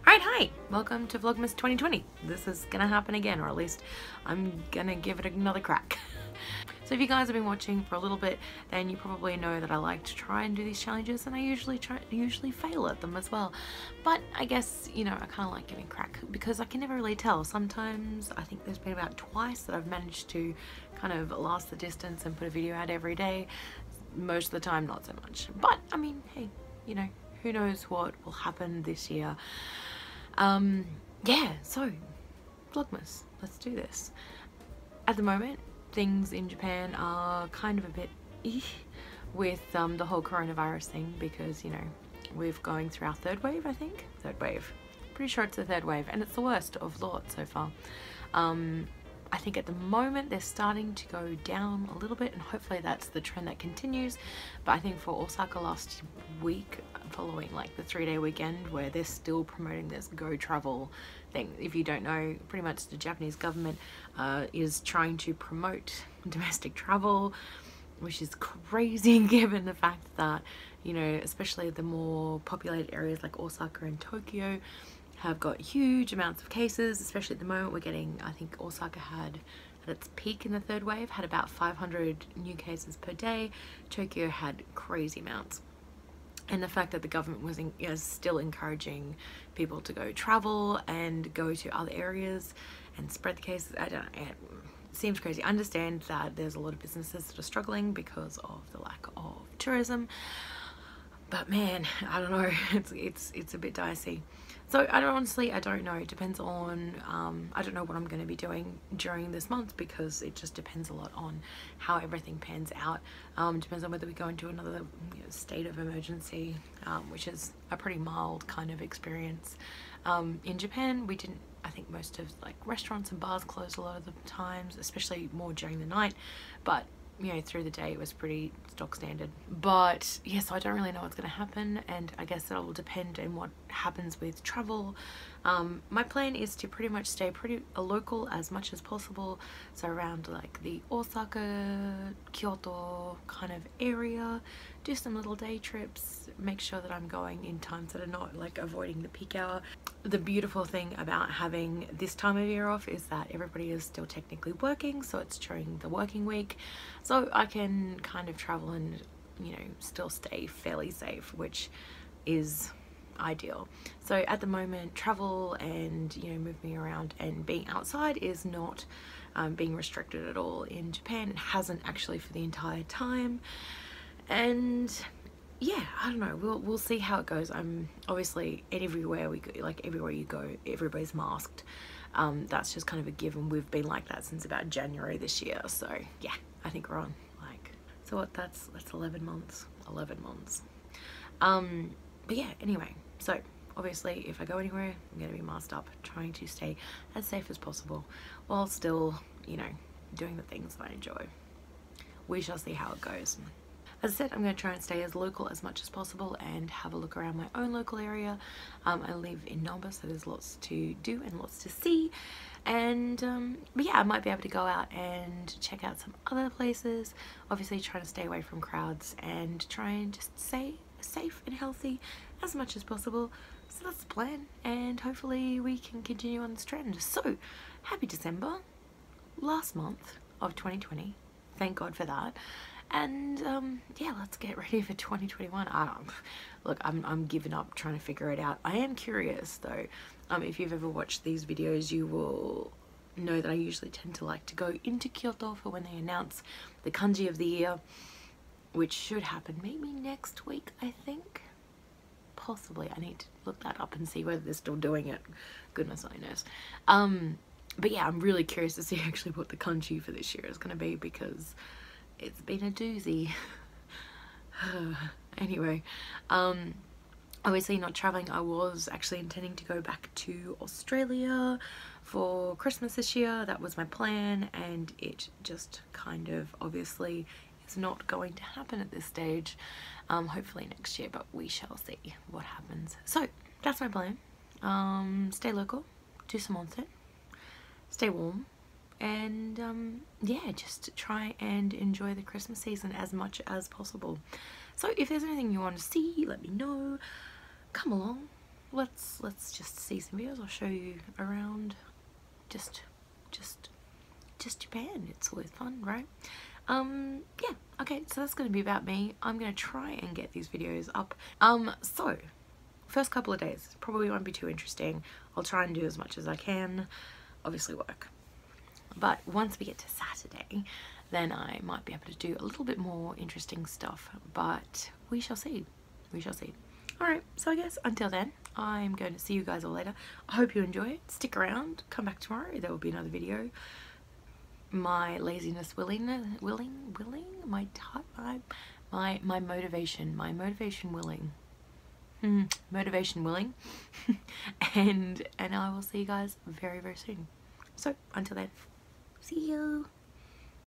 Alright, hi! Welcome to Vlogmas 2020. This is gonna happen again, or at least I'm gonna give it another crack. So if you guys have been watching for a little bit, then you probably know that I like to try and do these challenges, and I usually fail at them as well. But I guess, you know, I kind of like giving crack because I can never really tell. Sometimes I think there's been about twice that I've managed to kind of last the distance and put a video out every day. Most of the time, not so much. But I mean, hey, you know, who knows what will happen this year. Yeah, so Vlogmas, let's do this. At the moment, things in Japan are kind of a bit with the whole coronavirus thing, because, you know, we're going through our third wave, I think. Third wave. Pretty sure it's the third wave, and it's the worst of lot so far. I think at the moment they're starting to go down a little bit, and hopefully that's the trend that continues. But I think for Osaka last week, following like the 3-day weekend where they're still promoting this go travel thing. If you don't know, pretty much the Japanese government is trying to promote domestic travel, which is crazy given the fact that, you know, especially the more populated areas like Osaka and Tokyo have got huge amounts of cases. Especially at the moment, we're getting, I think Osaka had at its peak in the third wave, had about 500 new cases per day. Tokyo had crazy amounts. And the fact that the government was still encouraging people to go travel and go to other areas and spread the cases, I don't know, it seems crazy. I understand that there's a lot of businesses that are struggling because of the lack of tourism, but man, I don't know, it's a bit dicey. So I don't know. It depends on, I don't know what I'm going to be doing during this month, because it just depends a lot on how everything pans out. Depends on whether we go into another state of emergency, which is a pretty mild kind of experience. In Japan, we didn't, I think most of like restaurants and bars closed a lot of the times, especially more during the night, but you know, through the day it was pretty stock standard. But yes, yeah, so I don't really know what's going to happen, and I guess that will depend on what happens with travel. My plan is to pretty much stay pretty local as much as possible, so around like the Osaka, Kyoto kind of area, do some little day trips, make sure that I'm going in times that are not like avoiding the peak hour. The beautiful thing about having this time of year off is that everybody is still technically working, so it's during the working week, so I can kind of travel and, you know, still stay fairly safe, which is ideal. So at the moment, travel and, you know, moving around and being outside is not being restricted at all in Japan. It hasn't actually for the entire time, and yeah, I don't know, we'll see how it goes. Obviously everywhere we go, like everywhere you go, everybody's masked. That's just kind of a given. We've been like that since about January this year, so yeah, I think we're on like, so what, that's 11 months. But yeah, anyway, so obviously if I go anywhere, I'm going to be masked up, trying to stay as safe as possible while still, you know, doing the things that I enjoy. We shall see how it goes. As I said, I'm going to try and stay as local as much as possible and have a look around my own local area. I live in Namba, so there's lots to do and lots to see. And but yeah, I might be able to go out and check out some other places. Obviously trying to stay away from crowds and try and just stay safe and healthy as much as possible. So that's the plan, and hopefully we can continue on this trend. So happy December, last month of 2020. Thank God for that. And yeah, let's get ready for 2021. Look, I'm giving up trying to figure it out. I am curious though. If you've ever watched these videos, you will know that I usually tend to like to go into Kyoto for when they announce the kanji of the year, which should happen maybe next week, I think. Possibly. I need to look that up and see whether they're still doing it. Goodness only knows. But yeah, I'm really curious to see actually what the kanji for this year is going to be, because it's been a doozy. Anyway, obviously not traveling. I was actually intending to go back to Australia for Christmas this year. That was my plan, and it just kind of obviously is not going to happen at this stage. Hopefully next year, but we shall see what happens. So that's my plan. Stay local, do some onsen, stay warm, and yeah, just try and enjoy the Christmas season as much as possible. So if there's anything you want to see, let me know. Come along, let's just see some videos. I'll show you around just Japan. It's always fun, right? Yeah, okay, so that's gonna be about me. I'm gonna try and get these videos up. So first couple of days probably won't be too interesting. I'll try and do as much as I can, obviously work. But once we get to Saturday, then I might be able to do a little bit more interesting stuff, but we shall see. We shall see. Alright, so I guess until then, I'm going to see you guys all later. I hope you enjoy it. Stick around. Come back tomorrow. There will be another video. My laziness willing, my motivation willing. Motivation willing. and I will see you guys very, very soon. So until then, see you.